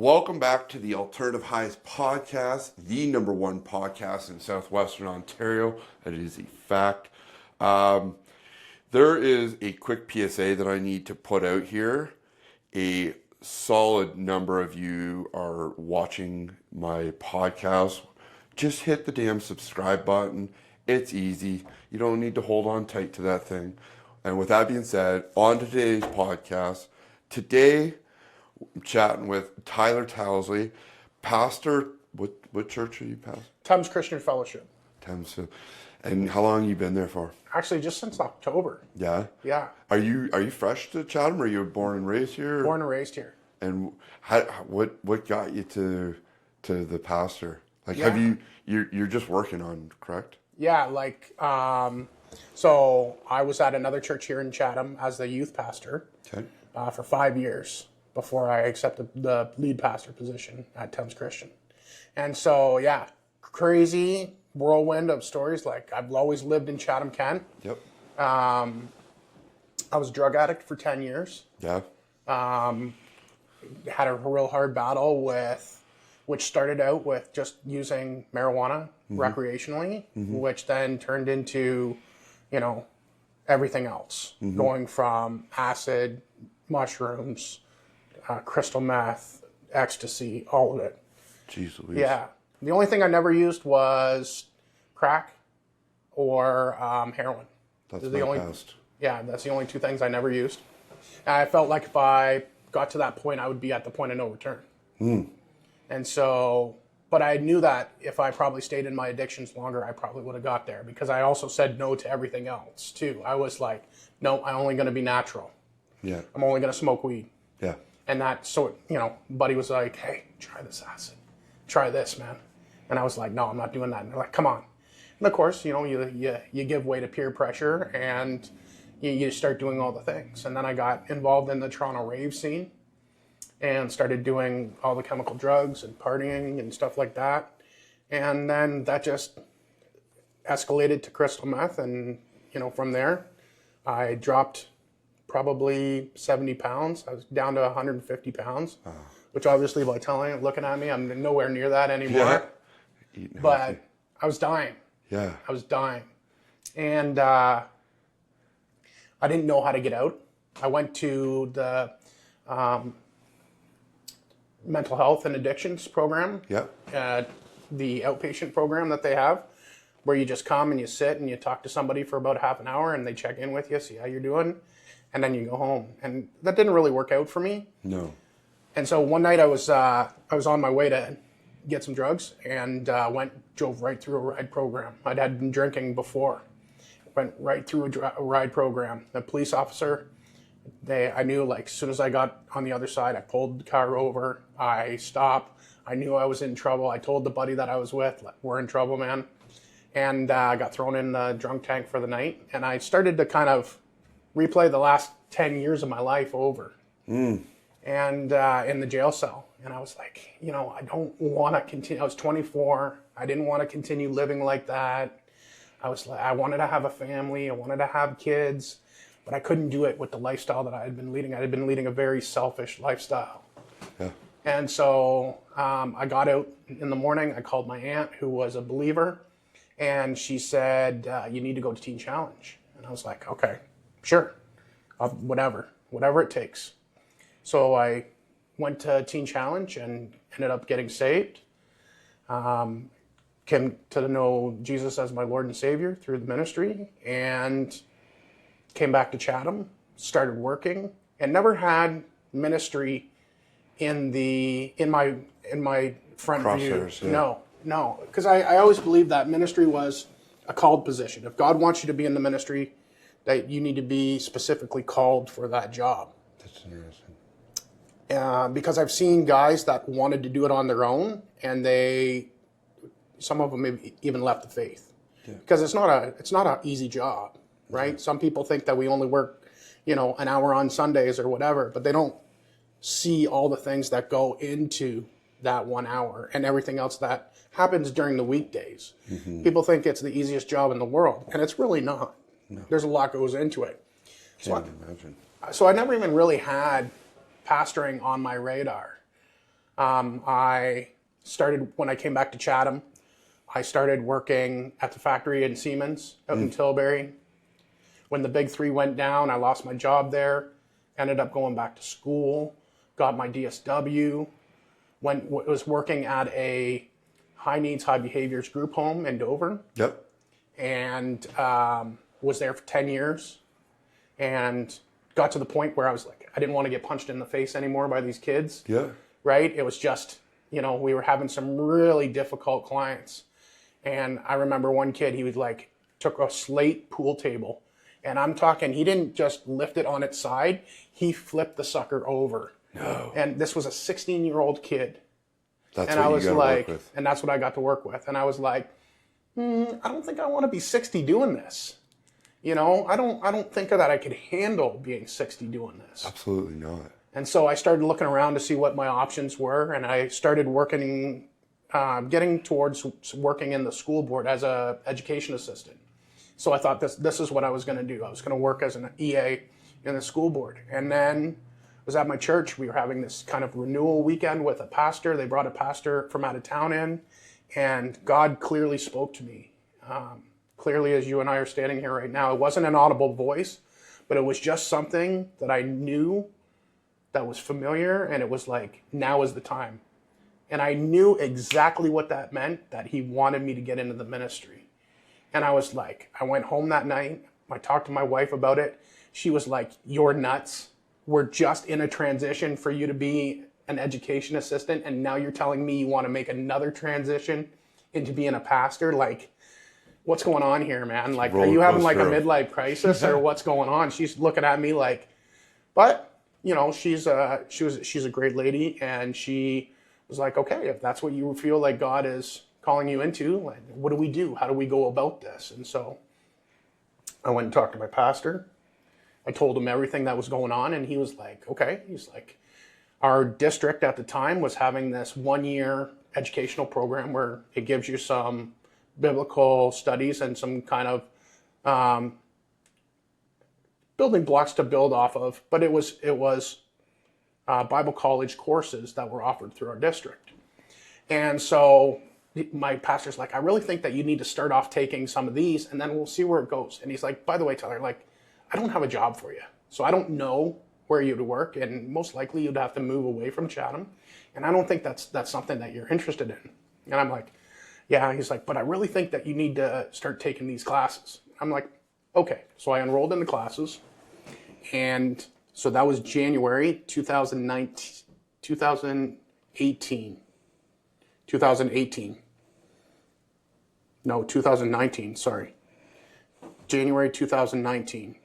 Welcome back to the Alternative Highs podcast, the number one podcast in southwestern Ontario. That is a fact. There is a quick PSA that I need to put out here. A solid number of you are watching my podcast. Just hit the damn subscribe button. It's easy. You don't need to hold on tight to that thing. And with that being said, on to today's podcast. Today, I'm chatting with Tyler Towsley, pastor. What church are you pastor? Thames Christian Fellowship. Thames. And how long have you been there for? Actually, just since October. Yeah. Yeah. Are you fresh to Chatham? Or are you born and raised here? Born and raised here. And what got you to the pastor? Like, yeah. You're just working on, correct? Yeah. So I was at another church here in Chatham as the youth pastor. Okay. For 5 years before I accepted the lead pastor position at Thames Christian. And so, yeah, crazy whirlwind of stories. Like, I've always lived in Chatham, Kent. Yep. I was a drug addict for 10 years. Yeah. Had a real hard battle which started out with just using marijuana recreationally, which then turned into, everything else, going from acid, mushrooms, crystal meth, ecstasy, all of it. Jeez Louise. Yeah. The only thing I never used was crack or heroin. That's my past. Yeah, that's the only two things I never used. And I felt like if I got to that point, I would be at the point of no return. And so, but I knew that if I probably stayed in my addictions longer, I probably would have got there, because I also said no to everything else too. I was no, I'm only going to be natural. Yeah. I'm only going to smoke weed. Yeah. And buddy was like, hey, try this acid. Try this, man. And I was like, no, I'm not doing that. And they're like, come on. And of course, you give way to peer pressure, and you start doing all the things. And then I got involved in the Toronto rave scene and started doing all the chemical drugs and partying and stuff like that. And then that just escalated to crystal meth. And, from there, I dropped probably 70 pounds. I was down to 150 pounds, which obviously by looking at me, I'm nowhere near that anymore. Yeah. But I was dying. Yeah. I was dying. And I didn't know how to get out. I went to the mental health and addictions program. Yeah. The outpatient program that they have, where you just come and you sit and you talk to somebody for about half an hour and they check in with you, see how you're doing, and then you go home. And that didn't really work out for me. No. And so one night I was on my way to get some drugs and drove right through a ride program. I'd had been drinking before. Went right through a ride program. The police officer, I knew, as soon as I got on the other side, I pulled the car over, I stopped. I knew I was in trouble. I told the buddy that I was with, we're in trouble, man. And I got thrown in the drunk tank for the night. And I started to kind of replay the last 10 years of my life over. And in the jail cell. And I was like, I don't want to continue. I was 24. I didn't want to continue living like that. I wanted to have a family. I wanted to have kids. But I couldn't do it with the lifestyle that I had been leading. I had been leading a very selfish lifestyle. Yeah. And so I got out in the morning. I called my aunt, who was a believer. And she said, you need to go to Teen Challenge. And I was like, okay, sure. Whatever it takes. So I went to Teen Challenge and ended up getting saved. Came to know Jesus as my Lord and Savior through the ministry, and came back to Chatham, started working, and never had ministry in my front view. Yeah. No, because I always believed that ministry was a called position. If God wants you to be in the ministry, that you need to be specifically called for that job. That's interesting. Because I've seen guys that wanted to do it on their own, and some of them maybe even left the faith. Yeah. Because it's not an easy job, right? Yeah. Some people think that we only work, an hour on Sundays or whatever, but they don't see all the things that go into that 1 hour and everything else that happens during the weekdays. People think it's the easiest job in the world, and it's really not. No. There's a lot goes into it. Can't imagine. So I never even really had pastoring on my radar I started, when I came back to Chatham, I started working at the factory in Siemens out in Tilbury. When the big three went down, I lost my job there, ended up going back to school, got my DSW, was working at a high needs, high behaviors group home in Dover. Yep. And was there for 10 years and got to the point where I was like, I didn't want to get punched in the face anymore by these kids. Yeah. Right? It was just, we were having some really difficult clients. And I remember one kid, he was like, took a slate pool table. And I'm talking, he didn't just lift it on its side, he flipped the sucker over. No. And this was a 16-year-old kid. That's And what I you was gotta like, work with. and that's what I got to work with. And I was like, I don't think I want to be 60 doing this. I don't think that I could handle being 60 doing this. Absolutely not. And so I started looking around to see what my options were, and I started working, getting towards working in the school board as a education assistant. So I thought this is what I was going to do. I was going to work as an EA in the school board. And then I was at my church. We were having this kind of renewal weekend with a pastor. They brought a pastor from out of town in, and God clearly spoke to me. Clearly, as you and I are standing here right now, it wasn't an audible voice, but it was just something that I knew that was familiar, and it was like, now is the time. And I knew exactly what that meant, that he wanted me to get into the ministry. And I was like, I went home that night. I talked to my wife about it. She was like, you're nuts. We're just in a transition for you to be an education assistant, and now you're telling me you want to make another transition into being a pastor? Like, what's going on here, man? Like, are you having like a midlife crisis or what's going on? She's looking at me like, but she's a great lady, and she was like, okay, if that's what you feel like God is calling you into, like, what do we do? How do we go about this? And so I went and talked to my pastor. I told him everything that was going on, and he was like, okay. He's like, our district at the time was having this 1-year educational program where it gives you some biblical studies and some kind of building blocks to build off of, but it was Bible college courses that were offered through our district. And so my pastor's like, I really think that you need to start off taking some of these, and then we'll see where it goes. And he's like, by the way, Tyler, like, I don't have a job for you, so I don't know where you'd work, and most likely you'd have to move away from Chatham, and I don't think that's something that you're interested in. And I'm like, yeah. He's like, but I really think that you need to start taking these classes. I'm like, okay. So I enrolled in the classes, and so that was January 2019. No, 2019, sorry. January 2019.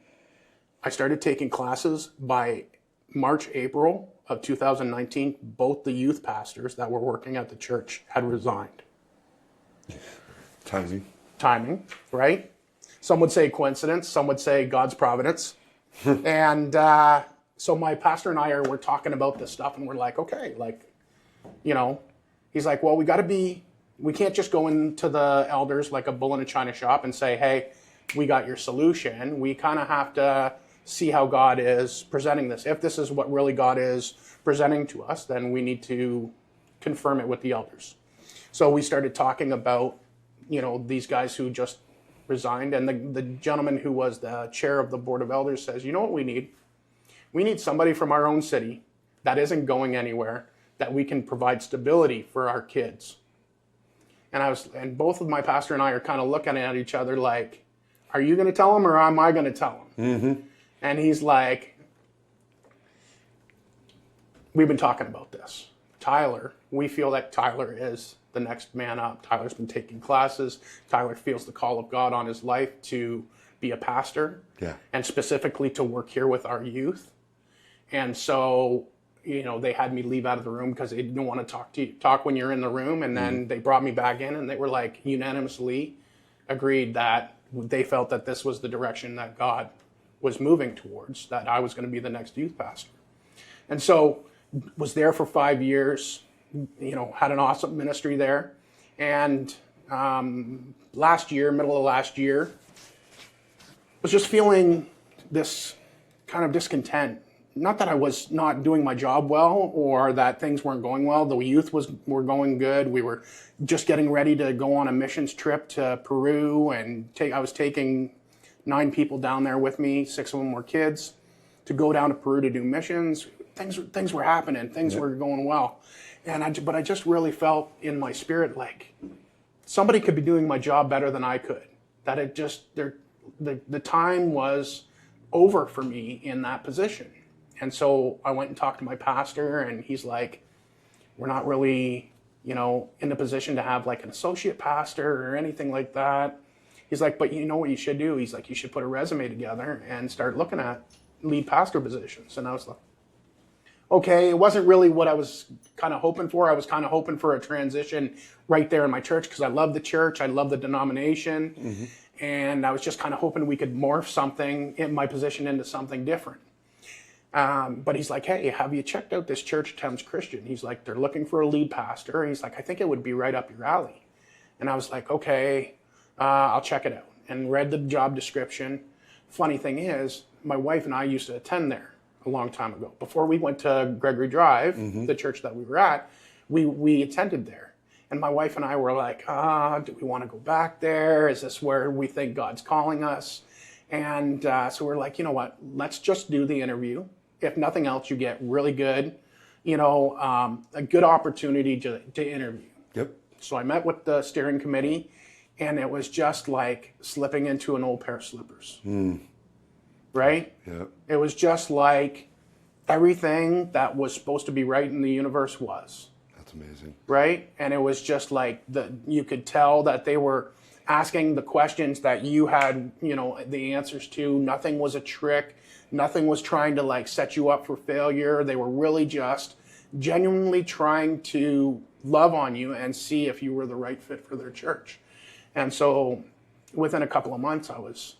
I started taking classes. By March, April of 2019, both the youth pastors that were working at the church had resigned. Timing, right? Some would say coincidence, some would say God's providence. And so my pastor and I were talking about this stuff, and we're like, okay, like, he's like, well, we can't just go into the elders like a bull in a china shop and say, hey, we got your solution. We kind of have to see how God is presenting this. If this is what really God is presenting to us, then we need to confirm it with the elders. So we started talking about, these guys who just resigned, and the gentleman who was the chair of the board of elders says, you know what we need? We need somebody from our own city that isn't going anywhere, that we can provide stability for our kids. And both of my pastor and I are kind of looking at each other like, are you going to tell him or am I going to tell him? Mm-hmm. And he's like, we've been talking about this. Tyler, we feel that Tyler is the next man up. Tyler's been taking classes. Tyler feels the call of God on his life to be a pastor, and specifically to work here with our youth. And so, they had me leave out of the room because they didn't want to talk when you're in the room. And then they brought me back in, and they were like unanimously agreed that they felt that this was the direction that God was moving towards, that I was going to be the next youth pastor. And so was there for 5 years, had an awesome ministry there. And middle of last year, was just feeling this kind of discontent, not that I was not doing my job well or that things weren't going well. The youth were going good. We were just getting ready to go on a missions trip to Peru, and I was taking 9 people down there with me. 6 of them were kids, to go down to Peru to do missions. Things were happening. Things were going well, but I just really felt in my spirit like somebody could be doing my job better than I could. That the time was over for me in that position. And so I went and talked to my pastor, and he's like, we're not really, in the position to have like an associate pastor or anything like that. He's like, but you know what you should do? He's like, you should put a resume together and start looking at lead pastor positions. And I was like, okay, it wasn't really what I was kind of hoping for. I was kind of hoping for a transition right there in my church, because I love the church. I love the denomination. Mm-hmm. And I was just kind of hoping we could morph something in my position into something different. But he's like, hey, have you checked out this church, Thames Christian? He's like, they're looking for a lead pastor. He's like, I think it would be right up your alley. And I was like, okay, I'll check it out. And read the job description. Funny thing is, my wife and I used to attend there a long time ago. Before we went to Gregory Drive, mm-hmm. the church that we were at, we attended there. And my wife and I were like, do we want to go back there? Is this where we think God's calling us? And so we're like, you know what? Let's just do the interview. If nothing else, you get really good, a good opportunity to interview. Yep. So I met with the steering committee, and it was just like slipping into an old pair of slippers. Mm. Right? Yeah. It was just like everything that was supposed to be right in the universe was. That's amazing. Right? And it was just like you could tell that they were asking the questions that you had, the answers to. Nothing was a trick. Nothing was trying to like set you up for failure. They were really just genuinely trying to love on you and see if you were the right fit for their church. And so within a couple of months, I was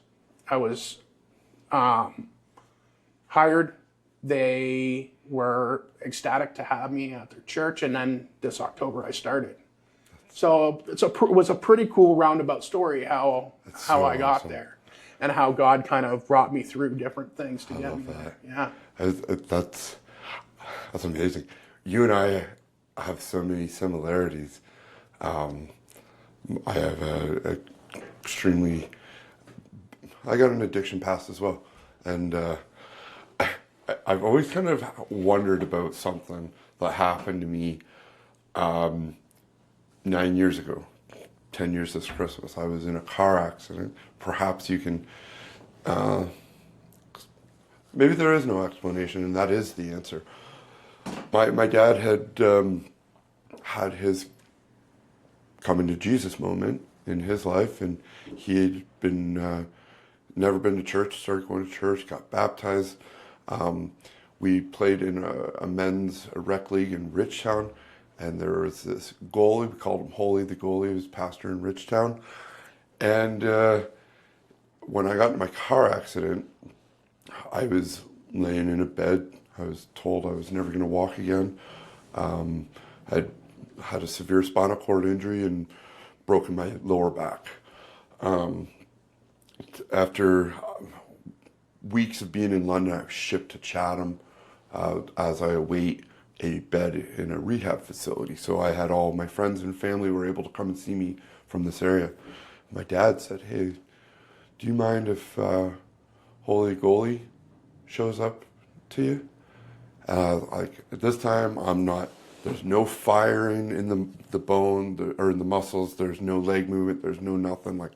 hired. They were ecstatic to have me at their church, and then this October I started. So it was a pretty cool roundabout story how I got awesome. There, and how God kind of brought me through different things to get me there. Yeah, that's amazing. You and I have so many similarities. I have I got an addiction past as well, and I've always kind of wondered about something that happened to me 9 years ago, 10 years this Christmas. I was in a car accident. Perhaps you can, maybe there is no explanation, and that is the answer. My dad had his coming to Jesus moment in his life, and he had been never been to church, started going to church, got baptized. We played in a men's rec league in Richtown, and there was this goalie, we called him Holy, the goalie, was pastor in Richtown. And when I got in my car accident, I was laying in a bed. I was told I was never going to walk again. I had a severe spinal cord injury and broken my lower back. After weeks of being in London, I was shipped to Chatham as I await a bed in a rehab facility. So I had all my friends and family were able to come and see me from this area. My dad said, hey, do you mind if Holy Goalie shows up to you? Like at this time, I'm not, there's no firing in the bone or in the muscles. There's no leg movement. There's no nothing. Like,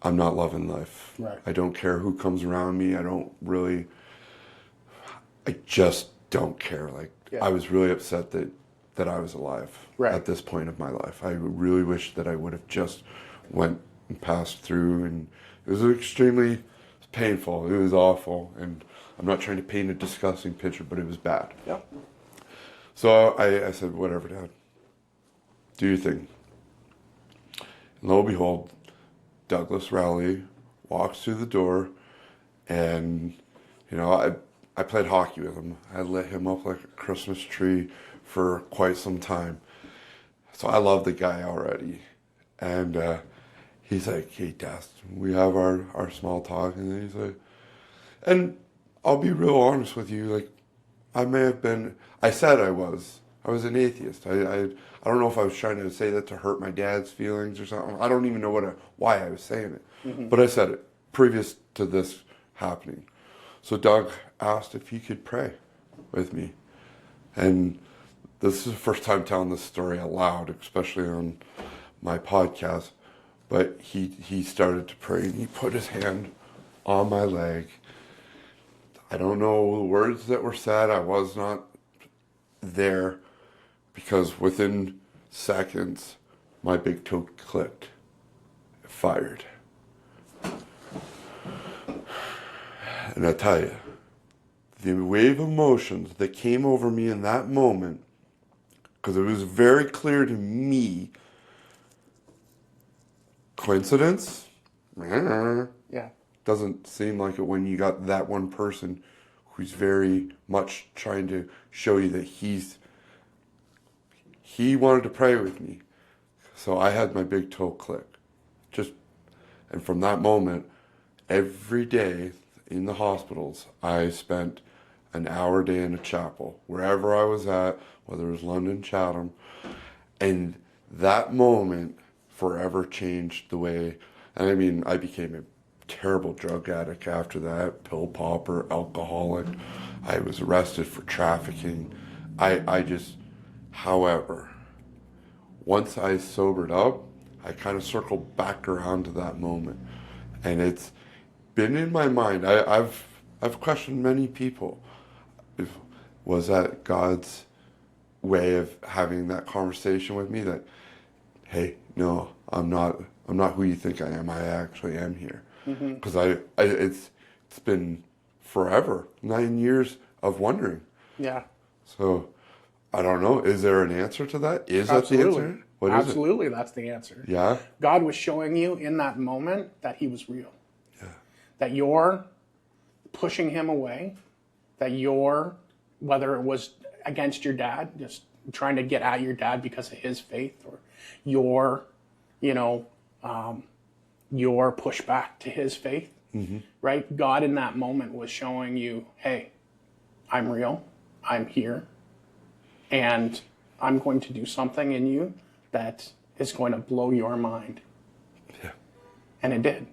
I'm not loving life. Right. I don't care who comes around me. I just don't care. Like, yeah. I was really upset that I was alive at this point of my life. I really wish that I would have just went and passed through, and it was extremely painful. It was awful, and I'm not trying to paint a disgusting picture, but it was bad. Yeah. So I said, whatever, Dad. Do your thing. And lo and behold, Douglas Rowley walks through the door, and I played hockey with him. I lit him up like a Christmas tree for quite some time. So I love the guy already. And he's like, hey, Dustin, we have our small talk. And then he's like, And I'll be real honest with you, like, I may have been, I said I was an atheist. I don't know if I was trying to say that to hurt my dad's feelings or something. I don't even know why I was saying it. But I said it previous to this happening. So Doug asked if he could pray with me. And this is the first time telling this story out loud, especially on my podcast. But he started to pray, and he put his hand on my leg. I don't know the words that were said. I was not there, because within seconds, my big toe clicked. It fired. And I tell you, the wave of emotions that came over me in that moment, because it was very clear to me, coincidence? Yeah. Doesn't seem like it when you got that one person who's very much trying to show you that he wanted to pray with me. So I had my big toe click. And from that moment, every day in the hospitals, I spent an hour a day in a chapel, wherever I was at, whether it was London, Chatham. And that moment forever changed the way, and I mean, I became a terrible drug addict after that, pill popper, alcoholic. I was arrested for trafficking. However, once I sobered up, I kind of circled back around to that moment. And it's been in my mind. I've questioned many people. Was that God's way of having that conversation with me that, hey, no, I'm not who you think I am. I actually am here. Because it's been forever, 9 years of wondering. Yeah. So I don't know. Is there an answer to that? Is that the answer? What is Absolutely, that's the answer. Yeah. God was showing you in that moment that he was real. Yeah. That you're pushing him away, that you're, whether it was against your dad, just trying to get at your dad because of his faith, or your, your pushback to his faith, right? God in that moment was showing you, hey, I'm real, I'm here, and I'm going to do something in you that is going to blow your mind. Yeah. And it did.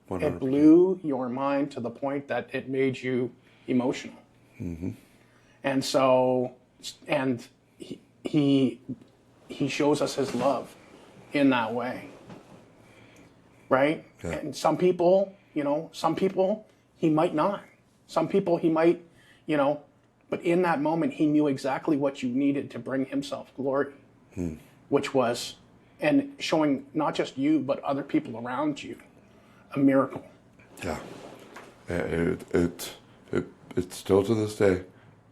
100%. It blew your mind to the point that it made you emotional. And so, and he shows us his love in that way, right? Yeah. And some people he might not. Some people he might, but in that moment he knew exactly what you needed to bring himself glory, which was, and showing not just you, but other people around you, a miracle. Yeah. It still to this day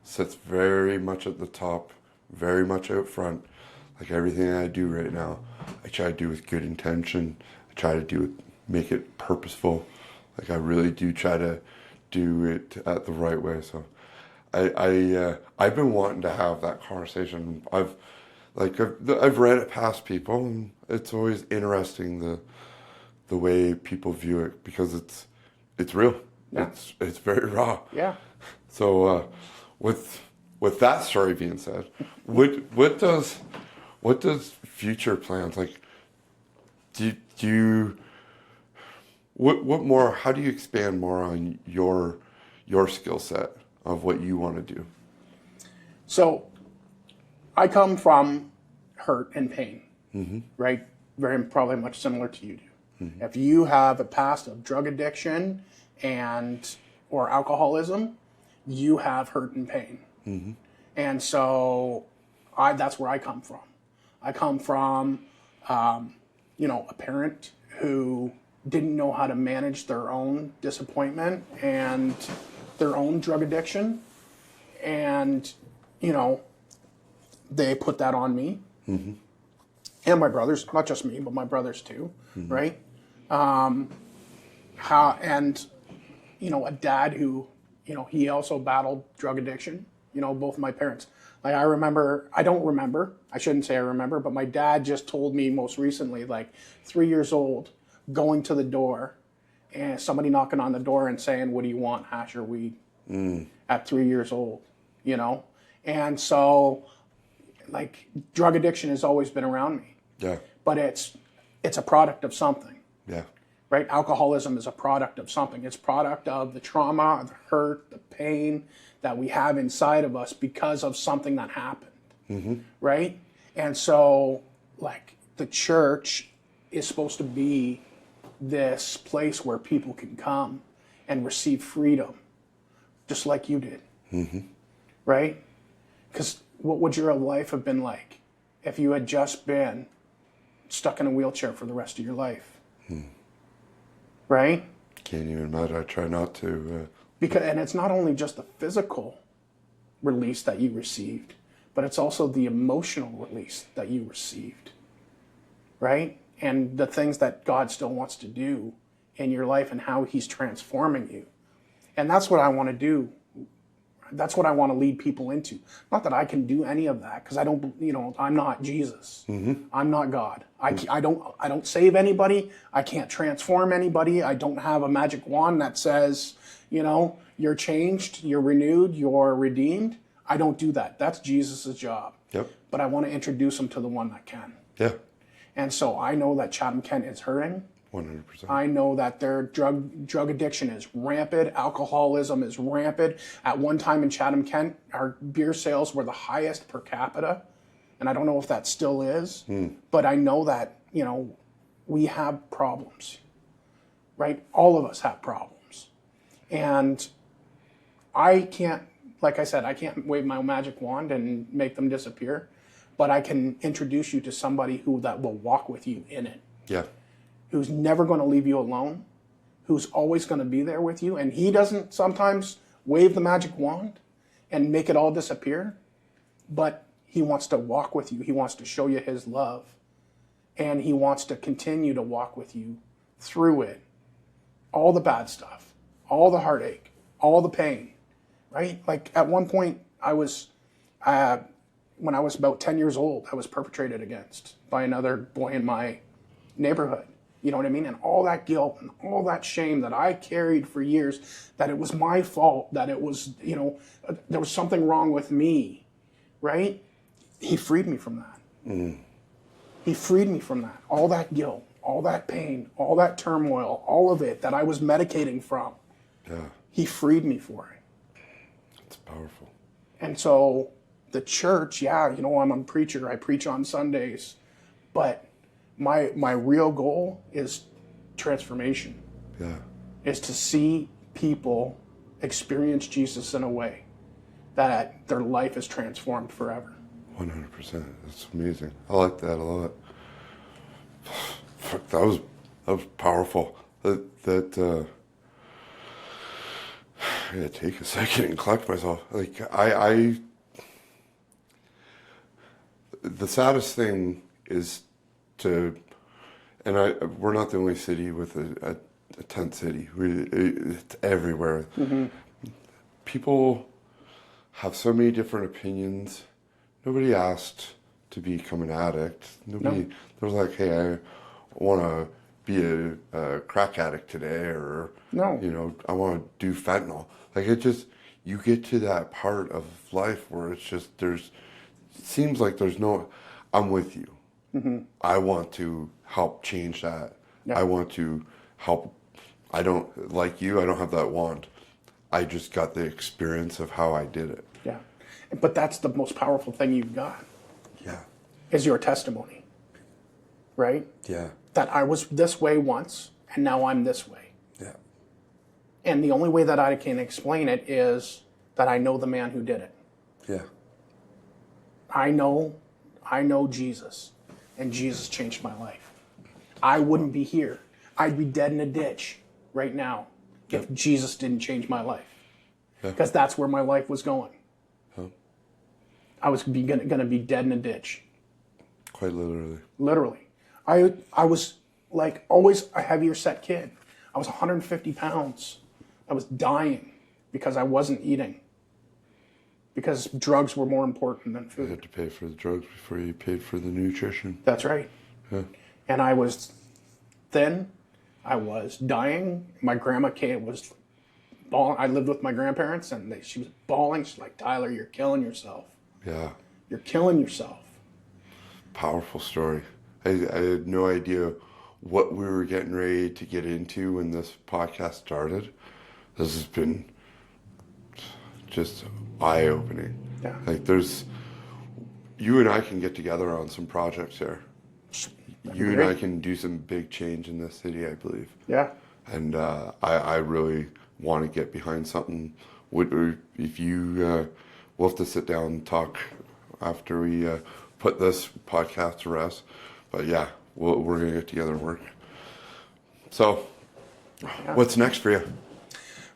sits very much at the top, very much out front. Like everything I do right now, I try to do with good intention. I try to make it purposeful. Like I really do try to do it at the right way. So I've been wanting to have that conversation. I've read it past people, and it's always interesting the way people view it, because it's real. Yeah. It's very raw. Yeah. So with that story being said, what does future plans, like, do you what more, how do you expand more on your skill set of what you want to do? So I come from hurt and pain, right? Very probably much similar to you do. If you have a past of drug addiction or alcoholism, you have hurt and pain. And so that's where I come from. I come from, a parent who didn't know how to manage their own disappointment and their own drug addiction. And, they put that on me and my brothers, not just me, but my brothers too, right? A dad who, he also battled drug addiction, both my parents. Like I shouldn't say I remember, but my dad just told me most recently, like 3 years old, going to the door and somebody knocking on the door and saying, "What do you want, hash or weed?" At 3 years old, you know? And so, like, drug addiction has always been around me. Yeah. But it's a product of something. Yeah. Right? Alcoholism is a product of something. It's product of the trauma, the hurt, the pain that we have inside of us because of something that happened. Right? And so, like, the church is supposed to be this place where people can come and receive freedom, just like you did. Right? Because what would your life have been like if you had just been stuck in a wheelchair for the rest of your life? Right? Can't even imagine. I try not to. And it's not only just the physical release that you received, but it's also the emotional release that you received. Right? And the things that God still wants to do in your life and how he's transforming you. And that's what I want to do. That's what I want to lead people into. Not that I can do any of that, because I don't, I'm not Jesus. I'm not God. I don't save anybody. I can't transform anybody. I don't have a magic wand that says, you're changed, you're renewed, you're redeemed. I don't do that. That's Jesus' job. Yep. But I want to introduce them to the one that can. Yeah. And so I know that Chatham-Kent is hurting. 100%. I know that their drug addiction is rampant. Alcoholism is rampant. At one time in Chatham-Kent, our beer sales were the highest per capita. And I don't know if that still is. But I know that, we have problems. Right? All of us have problems. And I can't, like I said, I can't wave my magic wand and make them disappear. But I can introduce you to somebody that will walk with you in it. Yeah. Who's never going to leave you alone, who's always going to be there with you. And he doesn't sometimes wave the magic wand and make it all disappear, but he wants to walk with you. He wants to show you his love, and he wants to continue to walk with you through it. All the bad stuff, all the heartache, all the pain, right? Like at one point when I was about 10 years old, I was perpetrated against by another boy in my neighborhood. You know what I mean? And all that guilt and all that shame that I carried for years, that it was my fault, that it was, there was something wrong with me, right? He freed me from that. He freed me from that. All that guilt, all that pain, all that turmoil, all of it that I was medicating from. Yeah. He freed me for it. It's powerful. And so the church, I'm a preacher. I preach on Sundays. But my real goal is transformation. Yeah. Is to see people experience Jesus in a way that their life is transformed forever. 100%. That's amazing. I like that a lot. Fuck, that was powerful. I gotta take a second and collect myself. Like the saddest thing is we're not the only city with a tent city. It's everywhere. People have so many different opinions. Nobody asked to become an addict. Nobody. No. They're like, hey, I want to be a crack addict today, or no. I want to do fentanyl. Like you get to that part of life where it's just it seems like there's no. I'm with you. I want to help change that. Yeah. I want to help. I don't like you. I don't have that wand. I just got the experience of how I did it. Yeah, but that's the most powerful thing you've got. Yeah, is your testimony, right? Yeah, that I was this way once and now I'm this way. Yeah, and the only way that I can explain it is that I know the man who did it. Yeah, I know Jesus. And Jesus changed my life. I wouldn't be here. I'd be dead in a ditch right now if Jesus didn't change my life. Because that's where my life was going. I was going to be dead in a ditch. Quite literally. Literally. I was like always a heavier set kid. I was 150 pounds. I was dying because I wasn't eating. Because drugs were more important than food. You had to pay for the drugs before you paid for the nutrition. That's right. Yeah. And I was thin, I was dying. My grandma was bawling. I lived with my grandparents, and she was bawling. She's like, Tyler, you're killing yourself. Yeah. You're killing yourself. Powerful story. I had no idea what we were getting ready to get into when this podcast started. This has been just eye-opening. Yeah. Like you and I can get together on some projects here. You and I can do some big change in this city, I believe. Yeah. And I really want to get behind something. If you, we'll have to sit down and talk after we put this podcast to rest. But yeah, we're going to get together and work. So, what's next for you?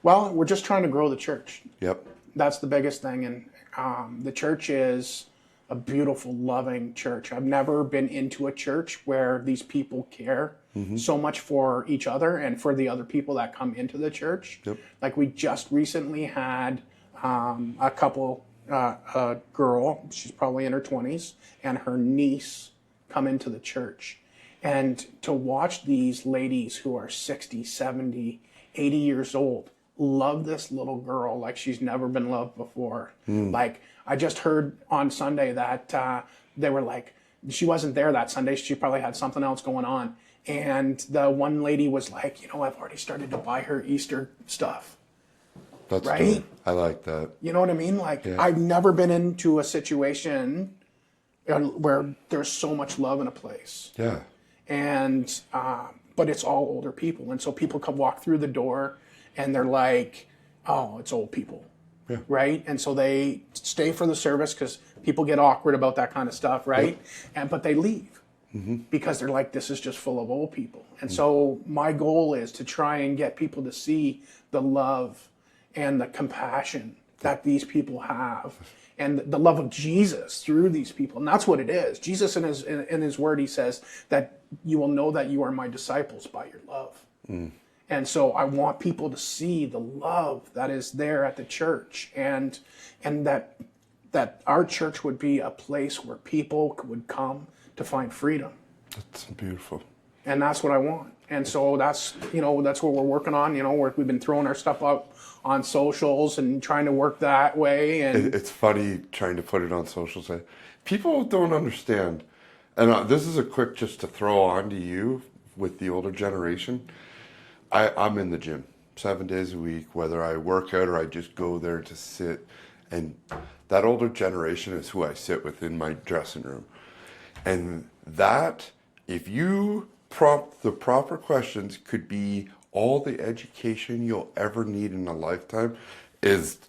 Well, we're just trying to grow the church. Yep. That's the biggest thing. And the church is a beautiful, loving church. I've never been into a church where these people care so much for each other and for the other people that come into the church. Yep. Like we just recently had a couple, a girl, she's probably in her 20s, and her niece come into the church. And to watch these ladies who are 60, 70, 80 years old love this little girl like she's never been loved before. Like, I just heard on Sunday that they were like, she wasn't there that Sunday. She probably had something else going on. And the one lady was like, I've already started to buy her Easter stuff. That's right. Good. I like that. You know what I mean? Like, I've never been into a situation where there's so much love in a place. Yeah. And, but it's all older people. And so people come walk through the door and they're like, oh, it's old people. Yeah. Right. And so they stay for the service because people get awkward about that kind of stuff. Right. But they leave because they're like, this is just full of old people. And so my goal is to try and get people to see the love and the compassion that these people have and the love of Jesus through these people. And that's what it is. Jesus in his word, he says that you will know that you are my disciples by your love. And so I want people to see the love that is there at the church and that our church would be a place where people would come to find freedom. That's beautiful. And that's what I want. And so that's what we're working on. We've been throwing our stuff up on socials and trying to work that way. And it's funny trying to put it on socials. People don't understand. And this is a quick just to throw on to you with the older generation. I'm in the gym 7 days a week, whether I work out or I just go there to sit. And that older generation is who I sit with in my dressing room. And that, if you prompt the proper questions, could be all the education you'll ever need in a lifetime is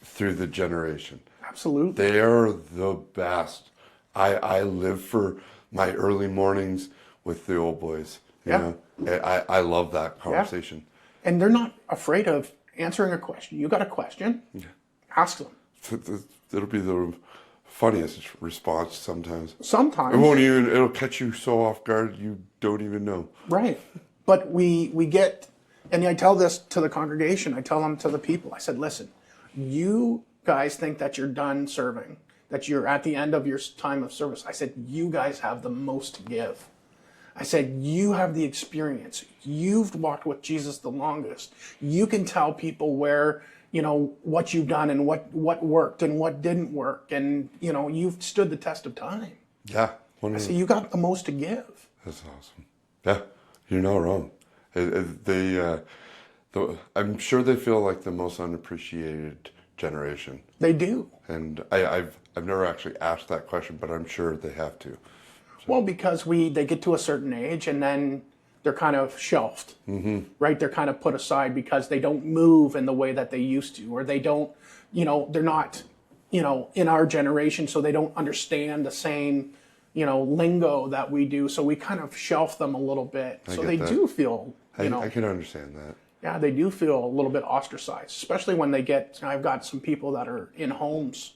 through the generation. absolutely. They are the best. I live for my early mornings with the old boys. You know? I love that conversation. Yeah. And they're not afraid of answering a question. You got a question? Ask them. It'll be the funniest response sometimes. Sometimes. It'll catch you so off guard you don't even know. Right. But we get, and I tell this to the congregation, I tell them to the people, I said, listen, you guys think that you're done serving, that you're at the end of your time of service. I said, you guys have the most to give. I said, you have the experience. You've walked with Jesus the longest. You can tell people where, what you've done and what worked and what didn't work. And, you've stood the test of time. Yeah. I said, you got the most to give. That's awesome. Yeah, you're not wrong. I'm sure they feel like the most unappreciated generation. They do. And I've never actually asked that question, but I'm sure they have to. Well, because they get to a certain age and then they're kind of shelved, right? They're kind of put aside because they don't move in the way that they used to, or they don't, they're not, in our generation, so they don't understand the same, lingo that we do. So we kind of shelf them a little bit. So they do feel, I can understand that. Yeah, they do feel a little bit ostracized, especially when I've got some people that are in homes,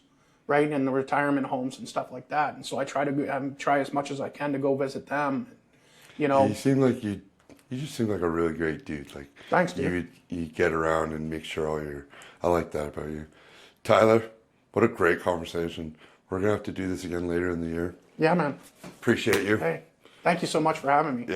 right, in the retirement homes and stuff like that. And so I try as much as I can to go visit them. You just seem like a really great dude. Like, thanks, dude. You get around and make sure I like that about you. Tyler, what a great conversation. We're going to have to do this again later in the year. Yeah, man. Appreciate you. Hey, thank you so much for having me. Yeah.